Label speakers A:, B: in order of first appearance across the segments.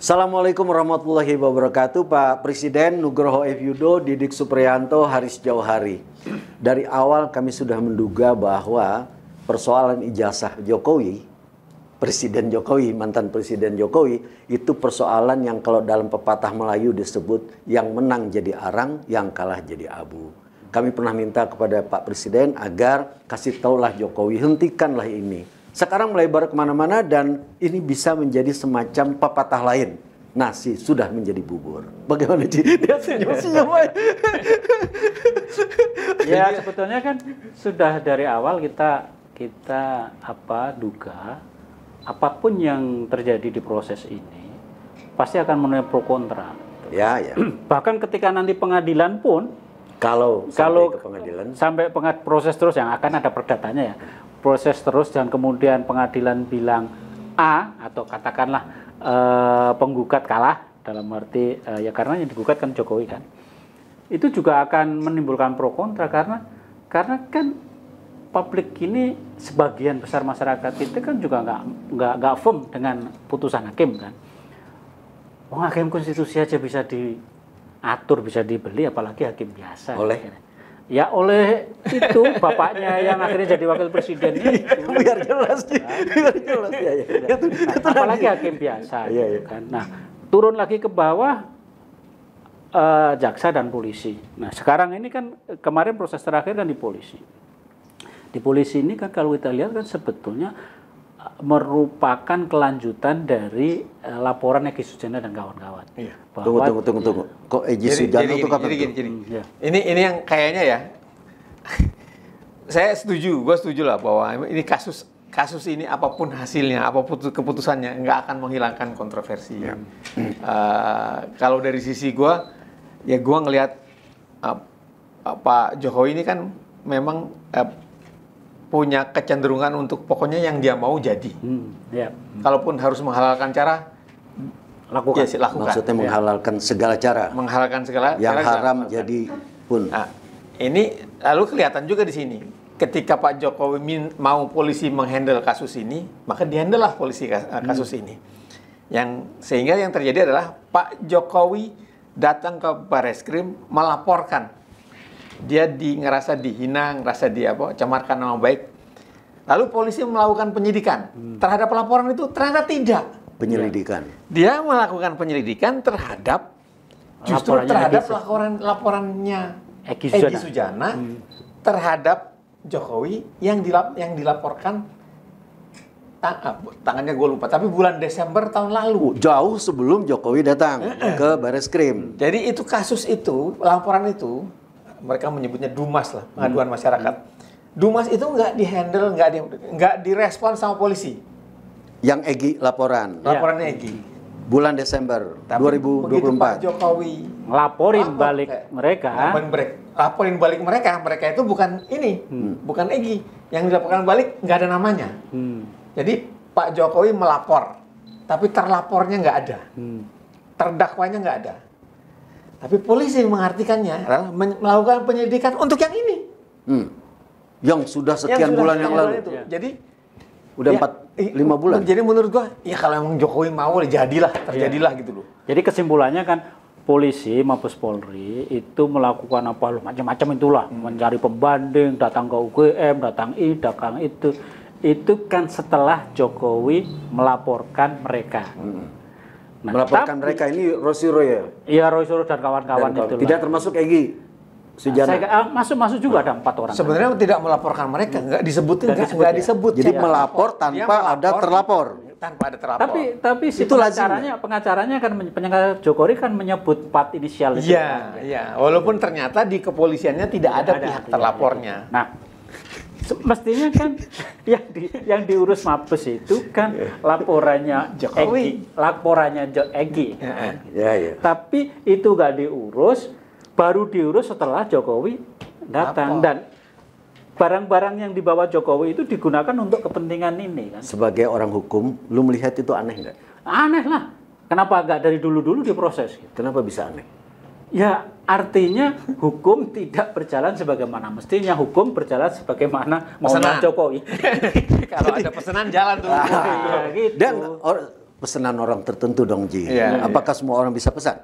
A: Assalamualaikum warahmatullahi wabarakatuh. Pak Presiden Nugroho F. Yudho, Didik Supriyanto, Haris Jauhari. Dari awal kami sudah menduga bahwa persoalan ijazah Jokowi, Presiden Jokowi, mantan Presiden Jokowi, itu persoalan yang kalau dalam pepatah Melayu disebut yang menang jadi arang, yang kalah jadi abu. Kami pernah minta kepada Pak Presiden agar kasih taulah Jokowi, hentikanlah ini. Sekarang melebar kemana-mana dan ini bisa menjadi semacam pepatah lain. Nasi sudah menjadi bubur. Bagaimana Ci? Dia senyum-senyum.
B: Ya sebetulnya kan sudah dari awal kita duga apapun yang terjadi di proses ini pasti akan menuai pro kontra.
A: Ya, ya.
B: Bahkan ketika nanti pengadilan pun
A: kalau sampai ke pengadilan,
B: sampai proses terus yang akan ada perdatanya ya. Proses terus dan kemudian pengadilan bilang A atau katakanlah penggugat kalah dalam arti ya karena yang digugat kan Jokowi kan. Itu juga akan menimbulkan pro kontra karena kan publik ini sebagian besar masyarakat itu kan juga nggak firm dengan putusan hakim kan. Wong hakim konstitusi aja bisa diatur, bisa dibeli, apalagi hakim biasa. Ya oleh itu bapaknya yang akhirnya jadi wakil presidennya itu.
A: Biar jelas, biar jelas ya.
B: Nah, apalagi hakim biasa, kan. Nah turun lagi ke bawah jaksa dan polisi. Nah sekarang ini kan kemarin proses terakhir kan di polisi. Di polisi ini kan kalau kita lihat kan sebetulnya merupakan kelanjutan dari laporan Egy Sujana dan kawan-kawan.
A: Iya. Tunggu. Kok Egy Sujana itu kapan?
C: Ya. Ini yang kayaknya ya. Gue setuju lah bahwa ini kasus ini apapun hasilnya, apapun keputusannya nggak akan menghilangkan kontroversi. Ya. Kalau dari sisi gue ngelihat Pak Jokowi ini kan memang punya kecenderungan untuk pokoknya yang dia mau jadi. Kalaupun harus menghalalkan cara,
B: lakukan.
C: Ya, lakukan.
A: Maksudnya menghalalkan segala cara.
C: Menghalalkan segala
A: yang
C: cara
A: haram jadi pun.
C: Nah, ini lalu kelihatan juga di sini. Ketika Pak Jokowi mau polisi menghandle kasus ini, maka dihandle lah polisi kasus ini. Sehingga yang terjadi adalah Pak Jokowi datang ke Barreskrim melaporkan. Dia ngerasa dihina, ngerasa cemarkan nama baik. Lalu polisi melakukan penyidikan. Terhadap laporan itu ternyata tidak.
A: Penyelidikan.
C: Dia melakukan penyelidikan terhadap laporannya Egy Sujana terhadap Jokowi yang dilaporkan tangannya gue lupa, tapi bulan Desember tahun lalu.
A: Jauh sebelum Jokowi datang ke Barreskrim.
C: Jadi itu kasus itu, laporan itu mereka menyebutnya Dumas lah, pengaduan masyarakat. Dumas itu nggak dihandle, nggak direspon sama polisi.
A: Yang Egy
C: laporannya Egy.
A: Bulan Desember 2024.
C: Pak Jokowi
B: laporin balik
C: mereka itu bukan ini, bukan Egy. Yang dilaporkan balik nggak ada namanya. Jadi Pak Jokowi melapor, tapi terlapornya nggak ada, terdakwanya nggak ada. Tapi polisi mengartikannya adalah melakukan penyelidikan untuk yang ini.
A: Yang sudah sekian bulan yang lalu.
C: Itu. Jadi
A: udah 4-5 bulan.
C: Jadi menurut gua, ya kalau emang Jokowi mau, terjadilah gitu loh.
B: Jadi kesimpulannya kan polisi, Mabes Polri itu melakukan macam-macam itulah, mencari pembanding, datang ke UGM, datang itu. Itu kan setelah Jokowi melaporkan mereka.
A: Nah, melaporkan mereka ini Rosiro ya?
B: Iya, Rosiro dan kawan-kawan itu.
A: Tidak termasuk Egy Sujana.
B: Masuk juga ada 4 orang.
C: Sebenarnya tidak melaporkan mereka, nggak disebut.
A: Jadi melapor tanpa ada terlapor.
C: Tanpa ada terlapor.
B: Tapi si pengacaranya kan pengacara Jokowi kan menyebut 4 inisial itu.
C: Iya. Walaupun ternyata di kepolisiannya tidak ada pihak terlapornya.
B: Nah, mestinya kan yang diurus Mabes itu kan laporannya
C: Jokowi,
B: Egy.
A: Ya.
B: Tapi itu nggak diurus, baru diurus setelah Jokowi datang. Dan barang-barang yang dibawa Jokowi itu digunakan untuk kepentingan ini kan.
A: Sebagai orang hukum, lu melihat itu aneh nggak?
B: Aneh lah. Kenapa nggak dari dulu-dulu diproses?
A: Kenapa bisa aneh?
B: Ya artinya hukum tidak berjalan sebagaimana mestinya, hukum berjalan sebagaimana maunya Jokowi.
C: Kalau ada pesanan jalan tuh.
B: Ya, gitu.
A: Dan pesanan orang tertentu dong, Ji.
C: Iya,
A: Apakah semua orang bisa pesan?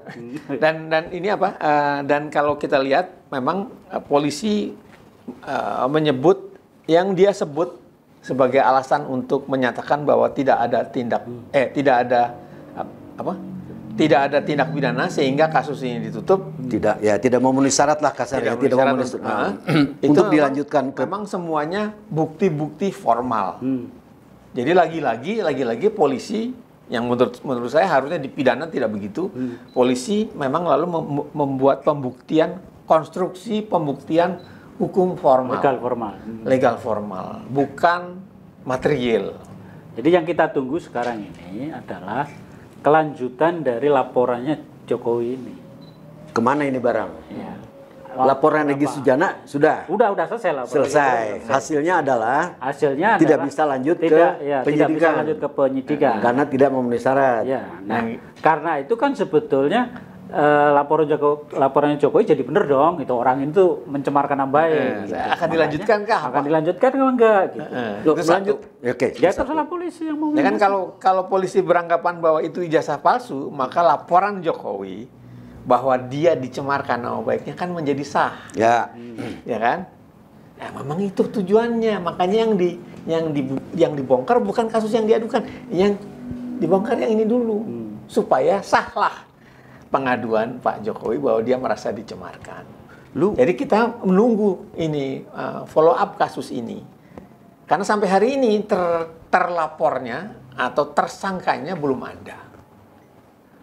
C: Dan ini apa? Dan kalau kita lihat, memang polisi menyebut yang dia sebut sebagai alasan untuk menyatakan bahwa tidak ada tindak tindak pidana sehingga kasus ini ditutup.
A: Tidak memenuhi syarat lah kasarnya. Tidak memenuhi syarat. Untuk dilanjutkan ke
C: memang semuanya bukti-bukti formal. Jadi lagi-lagi polisi yang menurut saya harusnya dipidana tidak begitu. Polisi memang lalu membuat pembuktian, konstruksi pembuktian hukum formal. Legal formal, bukan material.
B: Jadi yang kita tunggu sekarang ini adalah kelanjutan dari laporannya Jokowi ini.
A: kemana ini barang?
B: Ya.
A: Laporan Egy Sujana sudah.
B: Udah selesai lah.
A: Selesai. Hasilnya adalah tidak bisa lanjut ke penyidikan.
B: Tidak bisa lanjut ke penyidikan.
A: Karena tidak memenuhi syarat.
B: Ya. Nah, karena itu kan sebetulnya laporannya Jokowi jadi benar dong. Itu orang itu mencemarkan nama baik. Gitu.
C: Akan dilanjutkan kah?
B: Akan dilanjutkan atau enggak? Gitu.
C: Itu lanjut.
A: Oke.
B: Ya terserah polisi yang mau.
C: Ya kan kalau polisi beranggapan bahwa itu ijazah palsu, maka laporan Jokowi bahwa dia dicemarkan nama baiknya kan menjadi sah.
A: Ya.
C: Ya kan? Ya, memang itu tujuannya. Makanya yang dibongkar bukan kasus yang diadukan, yang dibongkar yang ini dulu supaya sahlah pengaduan Pak Jokowi bahwa dia merasa dicemarkan. Jadi kita menunggu ini follow up kasus ini. Karena sampai hari ini terlapornya atau tersangkanya belum ada.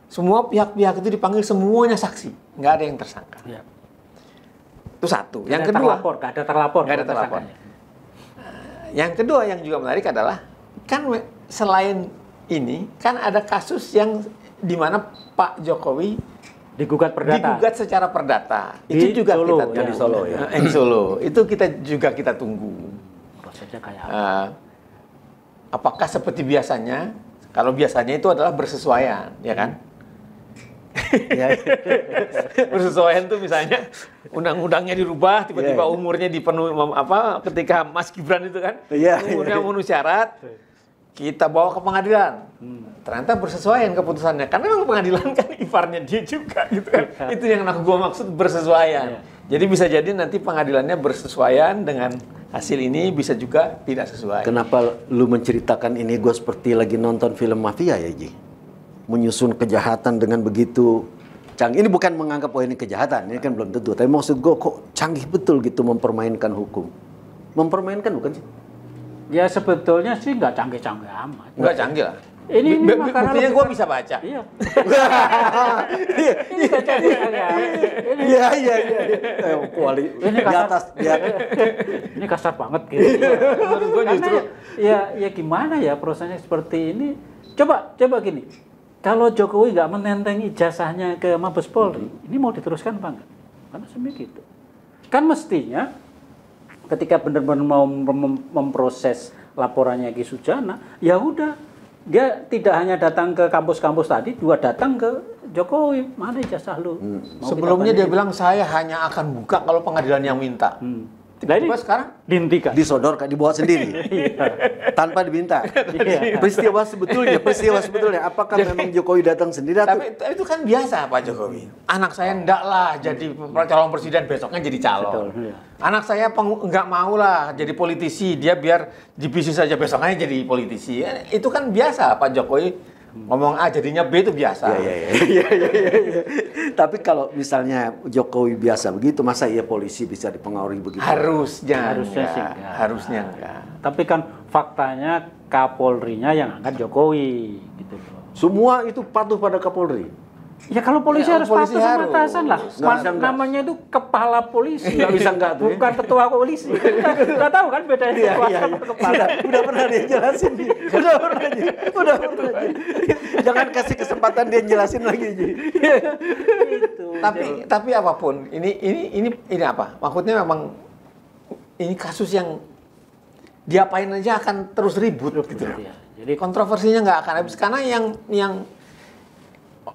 C: Semua pihak-pihak itu dipanggil, semuanya saksi, nggak ada yang tersangka. Ya. Itu satu. Yang kedua,
B: nggak ada terlapor.
C: Yang kedua yang juga menarik adalah kan selain ini kan ada kasus yang di mana Pak Jokowi
B: digugat
C: secara perdata. Itu juga
B: Solo,
C: kita
A: di Solo ya.
C: Di Solo. Itu kita tunggu.
B: Prosesnya kayak apa?
C: Apakah seperti biasanya? Kalau biasanya itu adalah bersesuaian, ya kan? Bersesuaian tuh misalnya undang-undangnya dirubah, tiba-tiba umurnya dipenuhi ketika Mas Gibran itu kan umurnya memenuhi syarat, kita bawa ke pengadilan. Ternyata bersesuaian keputusannya, karena memang pengadilan kan iparnya dia juga gitu kan. Itu yang gua maksud bersesuaian. Jadi bisa jadi nanti pengadilannya bersesuaian dengan hasil ini, bisa juga tidak sesuai.
A: Kenapa lu menceritakan ini? Gue seperti lagi nonton film mafia ya, Ji. Menyusun kejahatan dengan begitu canggih. Ini bukan menganggap ini kejahatan, ini kan belum tentu. Tapi maksud gue kok canggih betul gitu mempermainkan hukum. Mempermainkan bukan sih?
B: Ya sebetulnya sih nggak canggih-canggih amat.
C: Nggak canggih lah.
B: Ini
C: buktinya gue bisa baca.
B: Iya. Ini nggak canggih.
A: Iya. Ini
B: di
A: atas dia.
B: Ini kasar banget gitu.
C: Menurut gue justru
B: ya gimana ya prosesnya seperti ini. Coba gini. Kalau Jokowi nggak menenteng ijazahnya ke Mabes Polri, ini mau diteruskan apa enggak? Karena sebenarnya gitu. Kan mestinya ketika benar-benar mau memproses laporannya Egy Sujana, ya udah dia tidak hanya datang ke kampus-kampus tadi, juga datang ke Jokowi, mana ijazah lu?
C: Sebelumnya dia bilang saya hanya akan buka kalau pengadilan yang minta. Tiba-tiba sekarang
B: dihentikan,
A: disodorkan, dibawa sendiri, tanpa diminta. Peristiwa sebetulnya, apakah memang Jokowi datang sendiri?
C: Tapi itu kan biasa Pak Jokowi. Anak saya enggak lah jadi calon presiden, besoknya jadi calon. Betul, anak saya enggak mau lah jadi politisi, dia biar divisi saja, besoknya jadi politisi. Itu kan biasa Pak Jokowi. Ngomong A jadinya B itu biasa.
A: Iya. Tapi kalau misalnya Jokowi biasa begitu, masa iya polisi bisa dipengaruhi begitu?
C: Harusnya
B: enggak. Tapi kan faktanya Kapolrinya yang angkat Jokowi gitu loh.
A: Semua itu patuh pada Kapolri.
B: Ya kalau polisi harus patuh sama atasan lah. Namanya itu kepala polisi.
A: Nggak bisa enggak tuh.
B: Bukan ketua polisi. Nggak tahu kan bedanya ketua sama kepala.
A: Udah pernah dia jelasin. Udah pernah. Jangan kasih kesempatan dia jelasin lagi, Ji.
C: Tapi apapun, ini apa? Maksudnya memang ini kasus yang diapain aja akan terus ribut gitu.
B: Ya. Jadi
C: kontroversinya nggak akan habis karena yang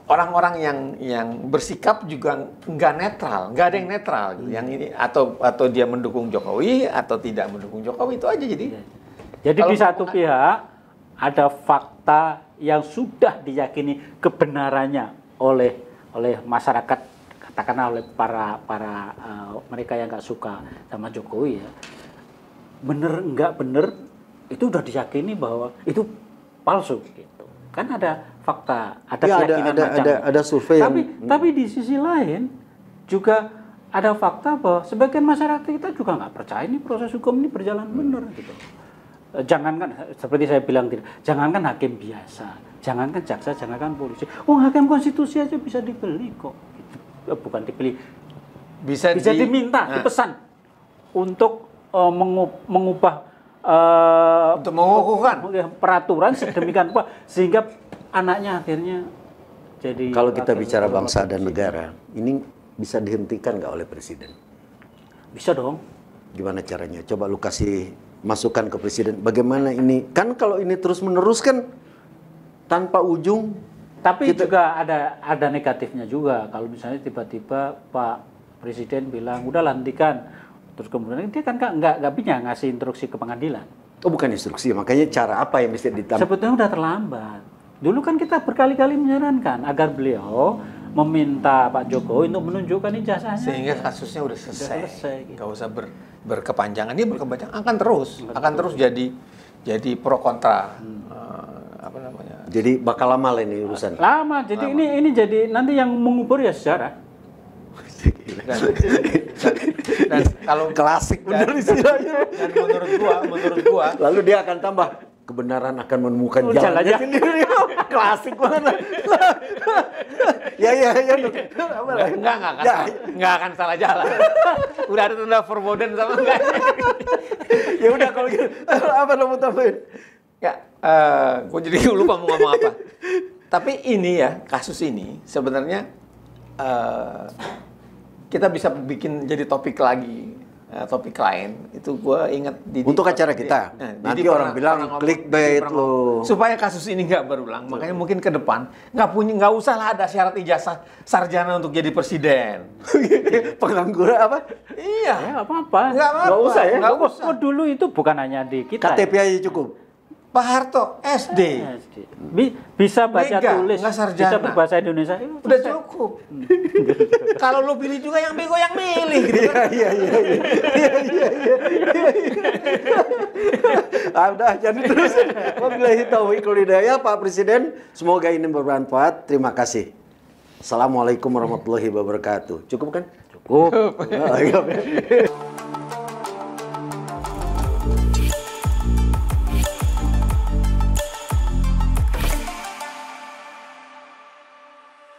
C: orang-orang yang bersikap juga nggak netral, nggak ada yang netral gitu. Yang ini atau dia mendukung Jokowi atau tidak mendukung Jokowi, itu aja jadi.
B: Jadi di satu pihak ada fakta yang sudah diyakini kebenarannya oleh masyarakat, katakanlah oleh para mereka yang nggak suka sama Jokowi ya, bener nggak bener itu udah diyakini bahwa itu palsu gitu. Kan ada fakta, ada
A: Ya,
B: keyakinan
A: ada survei
B: tapi di sisi lain juga ada fakta bahwa sebagian masyarakat kita juga nggak percaya ini proses hukum ini berjalan benar gitu. Jangankan seperti saya bilang tadi, jangankan hakim biasa, jangankan jaksa, jangankan polisi. Oh, hakim konstitusi aja bisa dibeli kok. Gitu. Bukan dibeli, bisa diminta, dipesan untuk mengubah
C: untuk mengukuhkan
B: peraturan sedemikian rupa sehingga anaknya akhirnya jadi.
A: Kalau kita bicara bangsa dan negara, ini bisa dihentikan nggak oleh presiden?
B: Bisa dong.
A: Gimana caranya? Coba lu kasih masukan ke presiden. Bagaimana ini? Kan kalau ini terus menerus kan tanpa ujung.
B: Tapi juga ada negatifnya juga. Kalau misalnya tiba-tiba Pak Presiden bilang udah hentikan, terus kemudian dia kan nggak bisa ngasih instruksi ke pengadilan.
A: Oh, bukan instruksi, makanya cara apa yang bisa ditambah?
B: Sebetulnya udah terlambat. Dulu kan kita berkali-kali menyarankan agar beliau meminta Pak Jokowi untuk menunjukkan ijazahnya.
C: Sehingga kasusnya udah selesai.
B: Gitu.
C: Gak usah berkepanjangan. Ini berkepanjangan akan terus jadi pro kontra. Apa namanya?
A: Jadi bakal lama lah ini urusan.
B: Lama. Jadi ini jadi nanti yang mengubur ya sejarah.
C: Dan kalau
A: klasik bener istilahnya.
C: Dan menurut gua
A: lalu dia akan tambah kebenaran akan menemukan jalannya sendiri. Klasik banget. Ya.
C: Enggak akan salah jalan. Udah ada tanda forbidden sama enggak?
A: Ya udah kalau gitu. Apa lo mau tambahin?
C: Ya, gue jadi lupa mau ngomong apa. Tapi ini ya, kasus ini sebenarnya kita bisa bikin jadi topik lagi, topik lain. Itu gue ingat
A: untuk acara kita. Nanti orang bilang clickbait lo.
C: Supaya kasus ini nggak berulang, makanya mungkin ke depan nggak usah lah ada syarat ijazah sarjana untuk jadi presiden.
A: Pengangguran apa?
C: Iya.
B: Ya apa-apa.
C: Nggak usah ya.
B: Nggak usah. Oh, dulu itu bukan hanya di kita.
A: KTP aja cukup.
C: Pak Harto SD.
B: Bisa baca
C: Mega,
B: tulis,
C: nggak sarjana.
B: bisa berbahasa Indonesia.
C: Udah cukup. Kalau lu pilih juga yang bego yang milih gitu kan.
A: Iya. Udah jadi terus. Wabillahi taufiq wal hidayah, Pak Presiden. Semoga ini bermanfaat. Terima kasih. Assalamualaikum warahmatullahi wabarakatuh. Cukup kan?
B: Cukup.